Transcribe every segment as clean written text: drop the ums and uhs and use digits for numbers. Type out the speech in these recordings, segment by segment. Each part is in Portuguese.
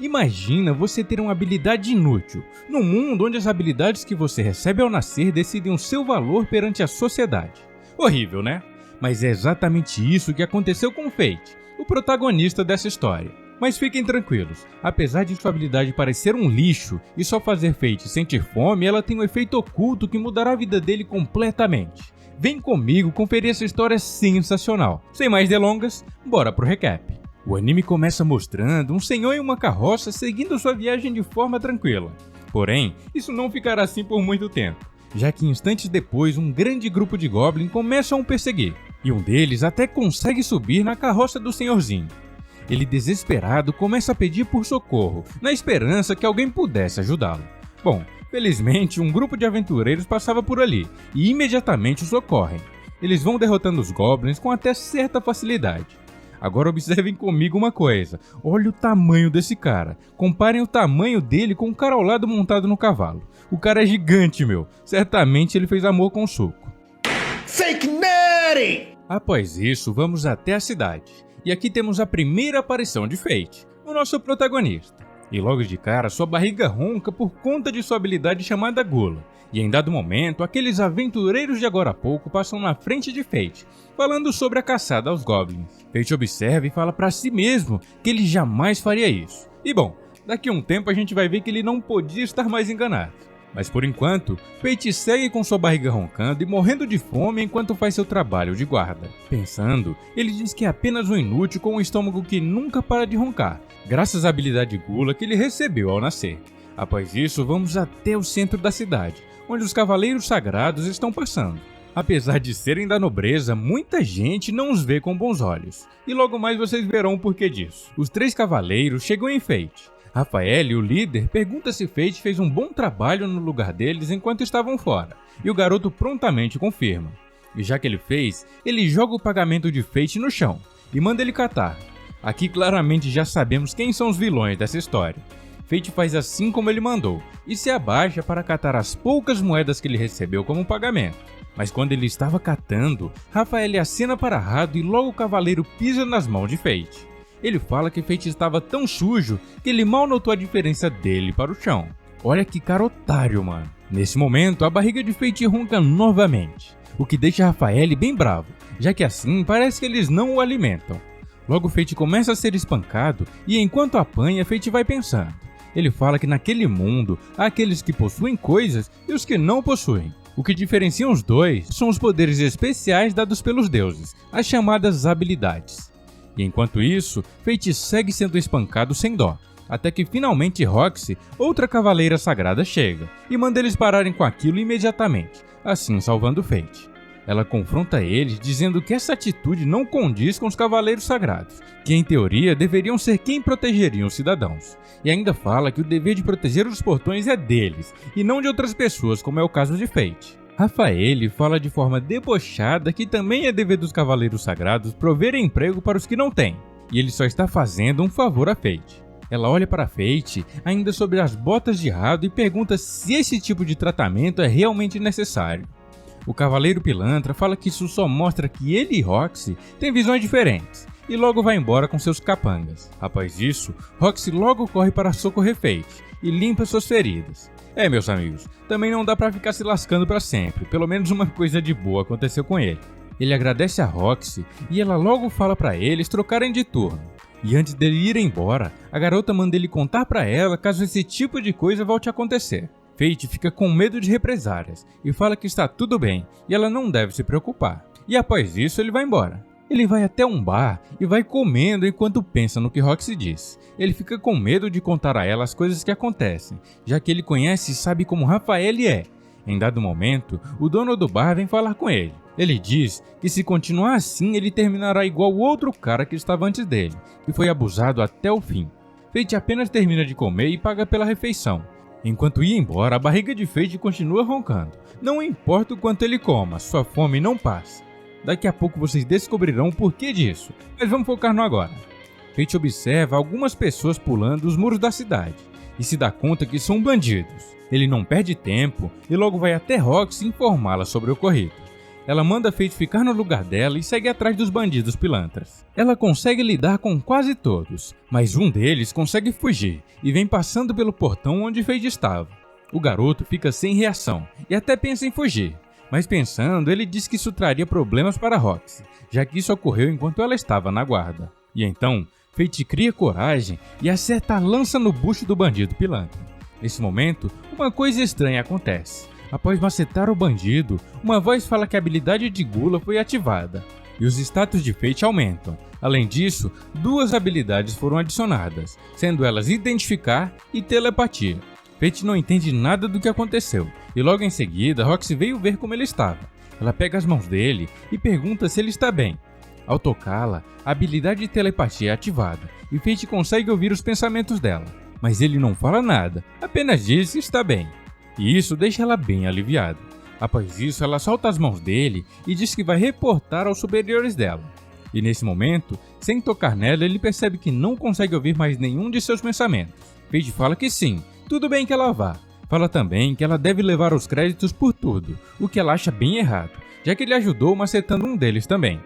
Imagina você ter uma habilidade inútil, num mundo onde as habilidades que você recebe ao nascer decidem o seu valor perante a sociedade. Horrível, né? Mas é exatamente isso que aconteceu com Fate, o protagonista dessa história. Mas fiquem tranquilos, apesar de sua habilidade parecer um lixo e só fazer Fate sentir fome, ela tem um efeito oculto que mudará a vida dele completamente. Vem comigo conferir essa história sensacional. Sem mais delongas, bora pro recap. O anime começa mostrando um senhor em uma carroça seguindo sua viagem de forma tranquila. Porém, isso não ficará assim por muito tempo, já que instantes depois um grande grupo de goblins começa a o perseguir, e um deles até consegue subir na carroça do senhorzinho. Ele, desesperado, começa a pedir por socorro, na esperança que alguém pudesse ajudá-lo. Bom, felizmente um grupo de aventureiros passava por ali, e imediatamente o socorrem. Eles vão derrotando os goblins com até certa facilidade. Agora observem comigo uma coisa, olha o tamanho desse cara, comparem o tamanho dele com o cara ao lado montado no cavalo. O cara é gigante, meu, certamente ele fez amor com o suco. Fake Nerd! Após isso, vamos até a cidade, e aqui temos a primeira aparição de Fate, o nosso protagonista. E logo de cara sua barriga ronca por conta de sua habilidade chamada Gula. E em dado momento, aqueles aventureiros de agora a pouco passam na frente de Fate, falando sobre a caçada aos goblins. Fate observa e fala pra si mesmo que ele jamais faria isso. E bom, daqui a um tempo a gente vai ver que ele não podia estar mais enganado. Mas por enquanto, Fate segue com sua barriga roncando e morrendo de fome enquanto faz seu trabalho de guarda. Pensando, ele diz que é apenas um inútil com um estômago que nunca para de roncar, graças à habilidade Gula que ele recebeu ao nascer. Após isso, vamos até o centro da cidade, onde os cavaleiros sagrados estão passando. Apesar de serem da nobreza, muita gente não os vê com bons olhos. E logo mais vocês verão o porquê disso. Os 3 cavaleiros chegam em Fate. Rafael, o líder, pergunta se Fate fez um bom trabalho no lugar deles enquanto estavam fora, e o garoto prontamente confirma. E já que ele fez, ele joga o pagamento de Fate no chão, e manda ele catar. Aqui claramente já sabemos quem são os vilões dessa história. Fate faz assim como ele mandou, e se abaixa para catar as poucas moedas que ele recebeu como pagamento. Mas quando ele estava catando, Rafael acena para Rado e logo o cavaleiro pisa nas mãos de Fate. Ele fala que Fate estava tão sujo que ele mal notou a diferença dele para o chão. Olha que cara otário, mano. Nesse momento, a barriga de Fate ronca novamente, o que deixa Rafael bem bravo, já que assim parece que eles não o alimentam. Logo Fate começa a ser espancado e enquanto apanha, Fate vai pensando. Ele fala que naquele mundo há aqueles que possuem coisas e os que não possuem. O que diferencia os dois são os poderes especiais dados pelos deuses, as chamadas habilidades. E enquanto isso, Fate segue sendo espancado sem dó, até que finalmente Roxy, outra cavaleira sagrada, chega e manda eles pararem com aquilo imediatamente, assim salvando Fate. Ela confronta eles dizendo que essa atitude não condiz com os cavaleiros sagrados, que em teoria deveriam ser quem protegeriam os cidadãos, e ainda fala que o dever de proteger os portões é deles, e não de outras pessoas como é o caso de Fate. Rafael fala de forma debochada que também é dever dos cavaleiros sagrados prover emprego para os que não têm, e ele só está fazendo um favor a Fate. Ela olha para Fate, ainda sobre as botas de Rado, e pergunta se esse tipo de tratamento é realmente necessário. O cavaleiro pilantra fala que isso só mostra que ele e Roxy têm visões diferentes, e logo vai embora com seus capangas. Após isso, Roxy logo corre para socorrer Fate e limpa suas feridas. Meus amigos, também não dá pra ficar se lascando pra sempre, pelo menos uma coisa de boa aconteceu com ele. Ele agradece a Roxy e ela logo fala pra eles trocarem de turno. E antes dele ir embora, a garota manda ele contar pra ela caso esse tipo de coisa volte a acontecer. Fate fica com medo de represálias e fala que está tudo bem e ela não deve se preocupar. E após isso ele vai embora. Ele vai até um bar e vai comendo enquanto pensa no que Roxy diz. Ele fica com medo de contar a ela as coisas que acontecem, já que ele conhece e sabe como Rafael é. Em dado momento, o dono do bar vem falar com ele. Ele diz que se continuar assim, ele terminará igual o outro cara que estava antes dele, que foi abusado até o fim. Fate apenas termina de comer e paga pela refeição. Enquanto ia embora, a barriga de Fate continua roncando. Não importa o quanto ele coma, sua fome não passa. Daqui a pouco vocês descobrirão o porquê disso, mas vamos focar no agora. Fate observa algumas pessoas pulando os muros da cidade e se dá conta que são bandidos. Ele não perde tempo e logo vai até Roxy informá-la sobre o ocorrido. ela manda Fate ficar no lugar dela e segue atrás dos bandidos pilantras. Ela consegue lidar com quase todos, mas um deles consegue fugir e vem passando pelo portão onde Fate estava. O garoto fica sem reação e até pensa em fugir, mas pensando, ele diz que isso traria problemas para Roxy, já que isso ocorreu enquanto ela estava na guarda. E então, Fate cria coragem e acerta a lança no bucho do bandido pilantra. Nesse momento, uma coisa estranha acontece. Após macetar o bandido, uma voz fala que a habilidade de Gula foi ativada, e os status de Fate aumentam. Além disso, 2 habilidades foram adicionadas, sendo elas Identificar e Telepatia. Fate não entende nada do que aconteceu, e logo em seguida, Roxy veio ver como ele estava. Ela pega as mãos dele e pergunta se ele está bem. Ao tocá-la, a habilidade de telepatia é ativada, e Fate consegue ouvir os pensamentos dela. Mas ele não fala nada, apenas diz que está bem. E isso deixa ela bem aliviada. Após isso, ela solta as mãos dele e diz que vai reportar aos superiores dela. E nesse momento, sem tocar nela, ele percebe que não consegue ouvir mais nenhum de seus pensamentos. Fate fala que sim, tudo bem que ela vá. Fala também que ela deve levar os créditos por tudo, o que ela acha bem errado, já que ele ajudou macetando um deles também.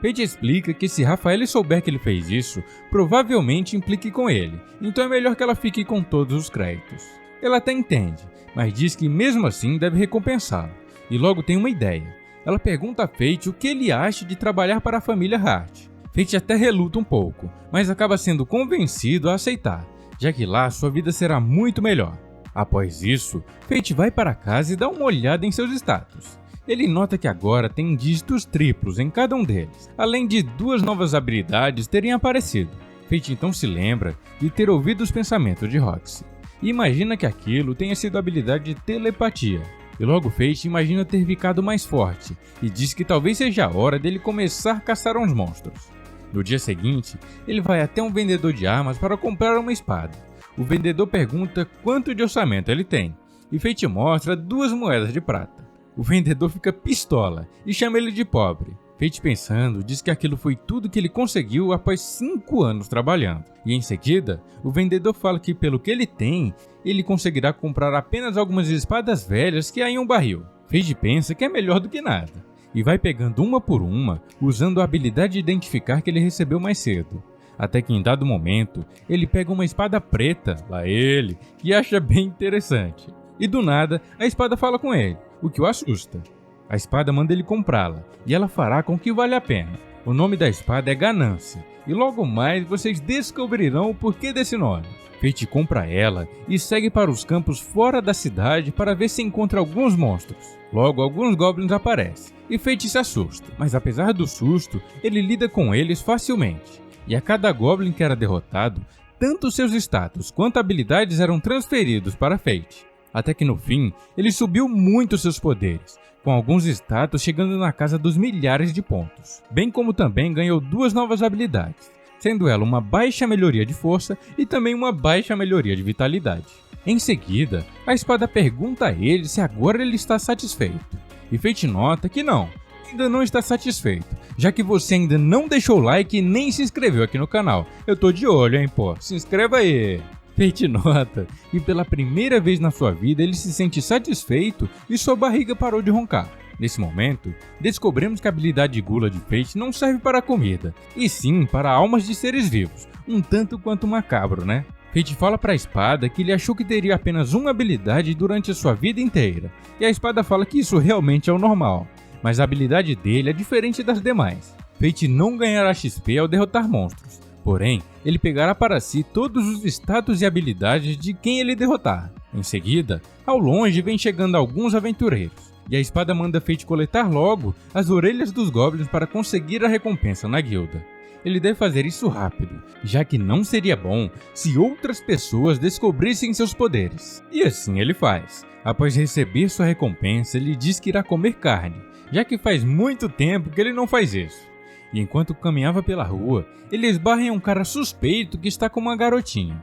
Fate explica que se Rafael souber que ele fez isso, provavelmente implique com ele, então é melhor que ela fique com todos os créditos. Ela até entende, mas diz que mesmo assim deve recompensá-lo, e logo tem uma ideia. Ela pergunta a Fate o que ele acha de trabalhar para a família Hart. Fate até reluta um pouco, mas acaba sendo convencido a aceitar, já que lá sua vida será muito melhor. Após isso, Fate vai para casa e dá uma olhada em seus status. Ele nota que agora tem dígitos triplos em cada um deles, além de 2 novas habilidades terem aparecido. Fate então se lembra de ter ouvido os pensamentos de Roxy, e imagina que aquilo tenha sido a habilidade de telepatia. E logo Fate imagina ter ficado mais forte, e diz que talvez seja a hora dele começar a caçar uns monstros. No dia seguinte, ele vai até um vendedor de armas para comprar uma espada. O vendedor pergunta quanto de orçamento ele tem, e Fate mostra 2 moedas de prata. O vendedor fica pistola e chama ele de pobre. Fate, pensando, diz que aquilo foi tudo que ele conseguiu após 5 anos trabalhando. E em seguida, o vendedor fala que pelo que ele tem, ele conseguirá comprar apenas algumas espadas velhas que há em um barril. Fate pensa que é melhor do que nada, e vai pegando uma por uma, usando a habilidade de identificar que ele recebeu mais cedo. Até que em dado momento, ele pega uma espada preta, lá ele, que acha bem interessante. E do nada, a espada fala com ele, o que o assusta. A espada manda ele comprá-la, e ela fará com que vale a pena. O nome da espada é Ganância, e logo mais vocês descobrirão o porquê desse nome. Fate compra ela e segue para os campos fora da cidade para ver se encontra alguns monstros. Logo, alguns goblins aparecem, e Fate se assusta, mas apesar do susto, ele lida com eles facilmente. E a cada goblin que era derrotado, tanto seus status quanto habilidades eram transferidos para Fate. Até que no fim, ele subiu muito seus poderes, com alguns status chegando na casa dos milhares de pontos. Bem como também ganhou 2 novas habilidades, sendo ela uma baixa melhoria de força e também uma baixa melhoria de vitalidade. Em seguida, a espada pergunta a ele se agora ele está satisfeito, e Fate nota que não, ainda não está satisfeito, já que você ainda não deixou o like e nem se inscreveu aqui no canal. Eu tô de olho, hein, pô, se inscreva aí! Fate nota que pela primeira vez na sua vida ele se sente satisfeito e sua barriga parou de roncar. Nesse momento, descobrimos que a habilidade de Gula de Fate não serve para comida, e sim para almas de seres vivos, um tanto quanto macabro, né? Fate fala para a espada que ele achou que teria apenas uma habilidade durante a sua vida inteira, e a espada fala que isso realmente é o normal, mas a habilidade dele é diferente das demais. Fate não ganhará XP ao derrotar monstros, porém, ele pegará para si todos os status e habilidades de quem ele derrotar. Em seguida, ao longe vem chegando alguns aventureiros, e a espada manda Fate coletar logo as orelhas dos goblins para conseguir a recompensa na guilda. Ele deve fazer isso rápido, já que não seria bom se outras pessoas descobrissem seus poderes. E assim ele faz. Após receber sua recompensa, ele diz que irá comer carne, já que faz muito tempo que ele não faz isso. E enquanto caminhava pela rua, ele esbarra em um cara suspeito que está com uma garotinha.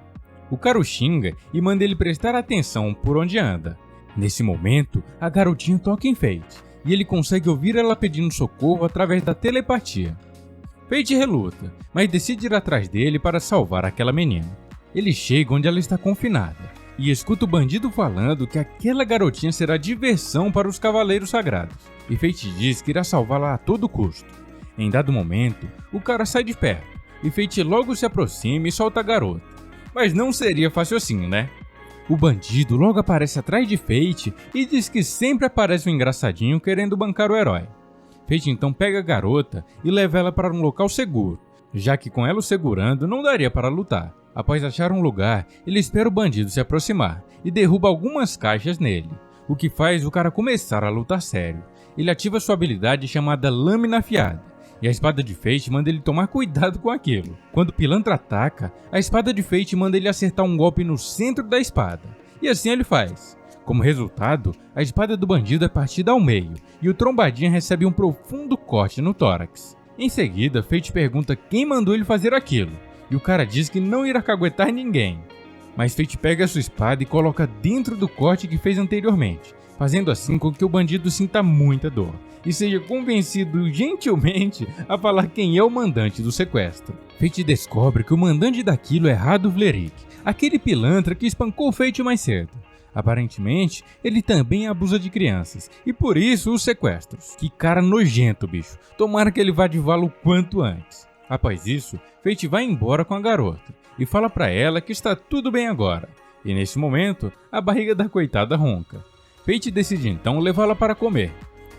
O cara o xinga e manda ele prestar atenção por onde anda. Nesse momento, a garotinha toca em Fate, e ele consegue ouvir ela pedindo socorro através da telepatia. Fate reluta, mas decide ir atrás dele para salvar aquela menina. Ele chega onde ela está confinada, e escuta o bandido falando que aquela garotinha será diversão para os Cavaleiros Sagrados, e Fate diz que irá salvá-la a todo custo. Em dado momento, o cara sai de perto, e Fate logo se aproxima e solta a garota. Mas não seria fácil assim, né? O bandido logo aparece atrás de Fate e diz que sempre aparece um engraçadinho querendo bancar o herói. Fate então pega a garota e leva ela para um local seguro, já que com ela o segurando não daria para lutar. Após achar um lugar, ele espera o bandido se aproximar e derruba algumas caixas nele, o que faz o cara começar a lutar sério. Ele ativa sua habilidade chamada Lâmina Afiada, e a espada de Fate manda ele tomar cuidado com aquilo. Quando o pilantra ataca, a espada de Fate manda ele acertar um golpe no centro da espada, e assim ele faz. Como resultado, a espada do bandido é partida ao meio, e o trombadinha recebe um profundo corte no tórax. Em seguida, Fate pergunta quem mandou ele fazer aquilo, e o cara diz que não irá caguetar ninguém. Mas Fate pega a sua espada e coloca dentro do corte que fez anteriormente, fazendo assim com que o bandido sinta muita dor e seja convencido gentilmente a falar quem é o mandante do sequestro. Fate descobre que o mandante daquilo é Rado Vlerick, aquele pilantra que espancou Fate mais cedo. Aparentemente, ele também abusa de crianças, e por isso os sequestros. Que cara nojento, bicho. Tomara que ele vá de vala o quanto antes. Após isso, Fate vai embora com a garota e fala pra ela que está tudo bem agora. E nesse momento, a barriga da coitada ronca. Fate decide então levá-la para comer,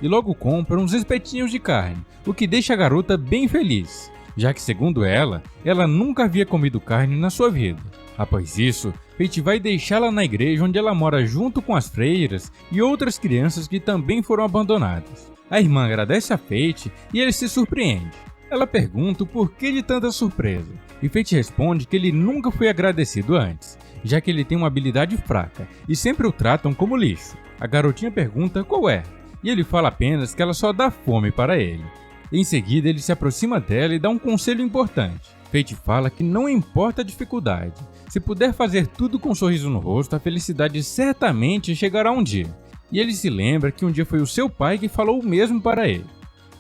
e logo compra uns espetinhos de carne, o que deixa a garota bem feliz, já que segundo ela nunca havia comido carne na sua vida. Após isso, Fate vai deixá-la na igreja onde ela mora junto com as freiras e outras crianças que também foram abandonadas. A irmã agradece a Fate e ele se surpreende. Ela pergunta o porquê de tanta surpresa, e Fate responde que ele nunca foi agradecido antes, já que ele tem uma habilidade fraca e sempre o tratam como lixo. A garotinha pergunta qual é, e ele fala apenas que ela só dá fome para ele. Em seguida, ele se aproxima dela e dá um conselho importante. Fate fala que não importa a dificuldade, se puder fazer tudo com um sorriso no rosto, a felicidade certamente chegará um dia. E ele se lembra que um dia foi o seu pai que falou o mesmo para ele.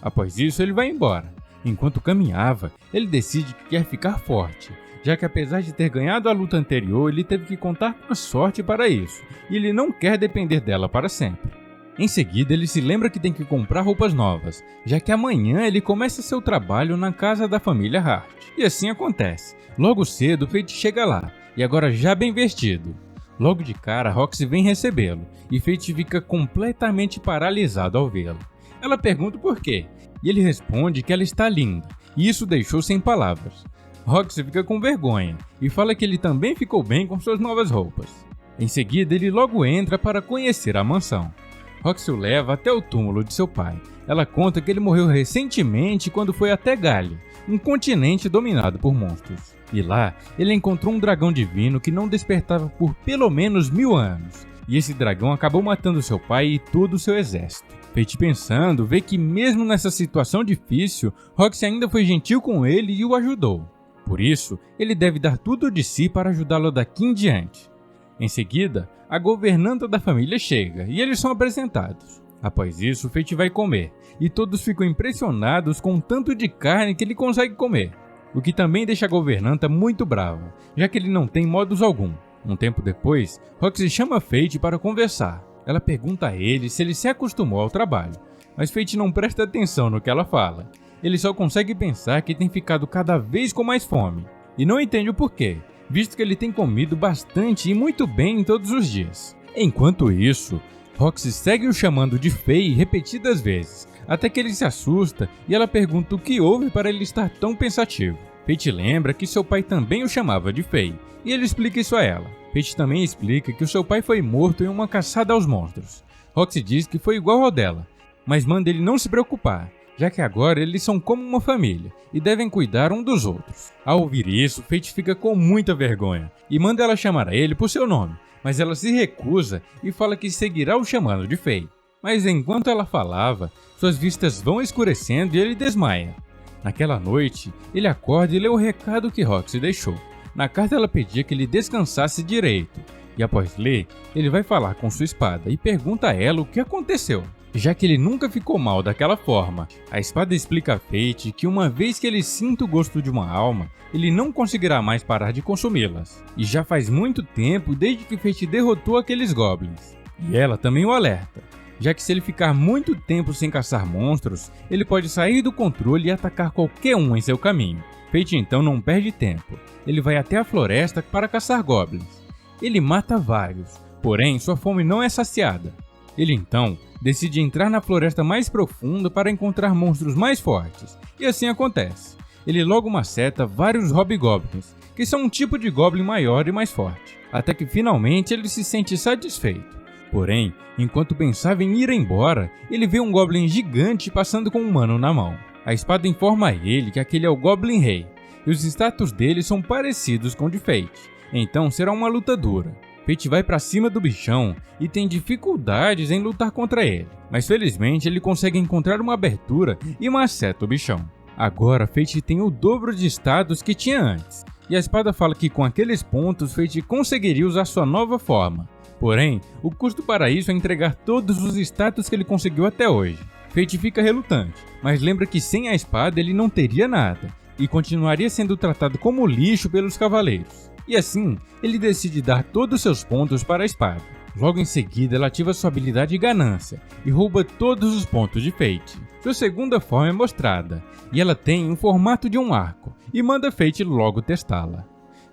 Após isso, ele vai embora. Enquanto caminhava, ele decide que quer ficar forte, já que apesar de ter ganhado a luta anterior, ele teve que contar com a sorte para isso, e ele não quer depender dela para sempre. Em seguida, ele se lembra que tem que comprar roupas novas, já que amanhã ele começa seu trabalho na casa da família Hart. E assim acontece. Logo cedo, Fate chega lá, e agora já bem vestido. Logo de cara, Roxy vem recebê-lo, e Fate fica completamente paralisado ao vê-lo. Ela pergunta por quê, e ele responde que ela está linda, e isso deixou sem palavras. Roxy fica com vergonha, e fala que ele também ficou bem com suas novas roupas. Em seguida, ele logo entra para conhecer a mansão. Roxy o leva até o túmulo de seu pai. Ela conta que ele morreu recentemente quando foi até Galia, um continente dominado por monstros. E lá, ele encontrou um dragão divino que não despertava por pelo menos 1000 anos. E esse dragão acabou matando seu pai e todo o seu exército. Fate pensando, vê que mesmo nessa situação difícil, Roxy ainda foi gentil com ele e o ajudou. Por isso, ele deve dar tudo de si para ajudá-lo daqui em diante. Em seguida, a governanta da família chega e eles são apresentados. Após isso, Fate vai comer, e todos ficam impressionados com o tanto de carne que ele consegue comer, o que também deixa a governanta muito brava, já que ele não tem modos algum. Um tempo depois, Roxy chama Fate para conversar. Ela pergunta a ele se ele se acostumou ao trabalho, mas Fate não presta atenção no que ela fala. Ele só consegue pensar que tem ficado cada vez com mais fome, e não entende o porquê, visto que ele tem comido bastante e muito bem todos os dias. Enquanto isso, Roxy segue o chamando de Fei repetidas vezes, até que ele se assusta e ela pergunta o que houve para ele estar tão pensativo. Fate lembra que seu pai também o chamava de Fei, e ele explica isso a ela. Fate também explica que o seu pai foi morto em uma caçada aos monstros. Roxy diz que foi igual ao dela, mas manda ele não se preocupar, já que agora eles são como uma família e devem cuidar um dos outros. Ao ouvir isso, Fate fica com muita vergonha e manda ela chamar a ele por seu nome, mas ela se recusa e fala que seguirá o chamando de Fei. Mas enquanto ela falava, suas vistas vão escurecendo e ele desmaia. Naquela noite, ele acorda e lê o recado que Roxy deixou. Na carta ela pedia que ele descansasse direito, e após ler, ele vai falar com sua espada e pergunta a ela o que aconteceu. já que ele nunca ficou mal daquela forma. A espada explica a Fate que uma vez que ele sinta o gosto de uma alma, ele não conseguirá mais parar de consumi-las. E já faz muito tempo desde que Fate derrotou aqueles goblins. E ela também o alerta, já que se ele ficar muito tempo sem caçar monstros, ele pode sair do controle e atacar qualquer um em seu caminho. Fate então não perde tempo, ele vai até a floresta para caçar goblins. Ele mata vários, porém sua fome não é saciada. Ele então decide entrar na floresta mais profunda para encontrar monstros mais fortes, e assim acontece. Ele logo maceta vários hobgoblins, que são um tipo de goblin maior e mais forte, até que finalmente ele se sente satisfeito. Porém, enquanto pensava em ir embora, ele vê um goblin gigante passando com um humano na mão. A espada informa a ele que aquele é o Goblin Rei, e os status dele são parecidos com o de Fate, então será uma luta dura. Fate vai pra cima do bichão e tem dificuldades em lutar contra ele, mas felizmente ele consegue encontrar uma abertura e maceta o bichão. Agora Fate tem o dobro de status que tinha antes, e a espada fala que com aqueles pontos Fate conseguiria usar sua nova forma. Porém, o custo para isso é entregar todos os status que ele conseguiu até hoje. Fate fica relutante, mas lembra que sem a espada ele não teria nada, e continuaria sendo tratado como lixo pelos cavaleiros. E assim, ele decide dar todos seus pontos para a espada. Logo em seguida, ela ativa sua habilidade Ganância, e rouba todos os pontos de Fate. Sua segunda forma é mostrada, e ela tem o formato de um arco, e manda Fate logo testá-la.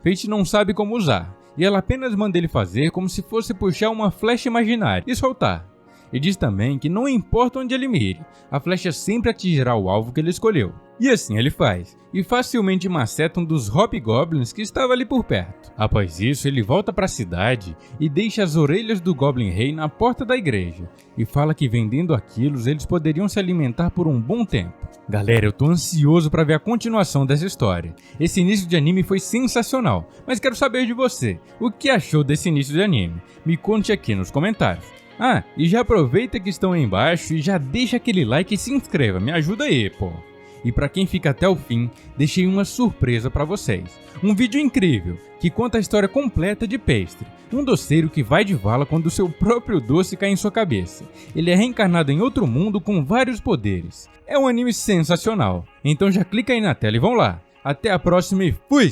Fate não sabe como usar, e ela apenas manda ele fazer como se fosse puxar uma flecha imaginária e soltar. E diz também que não importa onde ele mire, a flecha sempre atingirá o alvo que ele escolheu. E assim ele faz, e facilmente maceta um dos hobgoblins que estava ali por perto. Após isso, ele volta para a cidade e deixa as orelhas do Goblin Rei na porta da igreja, e fala que vendendo aquilo eles poderiam se alimentar por um bom tempo. Galera, eu tô ansioso para ver a continuação dessa história. Esse início de anime foi sensacional, mas quero saber de você, o que achou desse início de anime? Me conte aqui nos comentários. Ah, e já aproveita que estão aí embaixo e já deixa aquele like e se inscreva, me ajuda aí, pô. E pra quem fica até o fim, deixei uma surpresa pra vocês. Um vídeo incrível, que conta a história completa de Pastry, um doceiro que vai de vala quando o seu próprio doce cai em sua cabeça. Ele é reencarnado em outro mundo com vários poderes. É um anime sensacional, então já clica aí na tela e vão lá. Até a próxima e fui!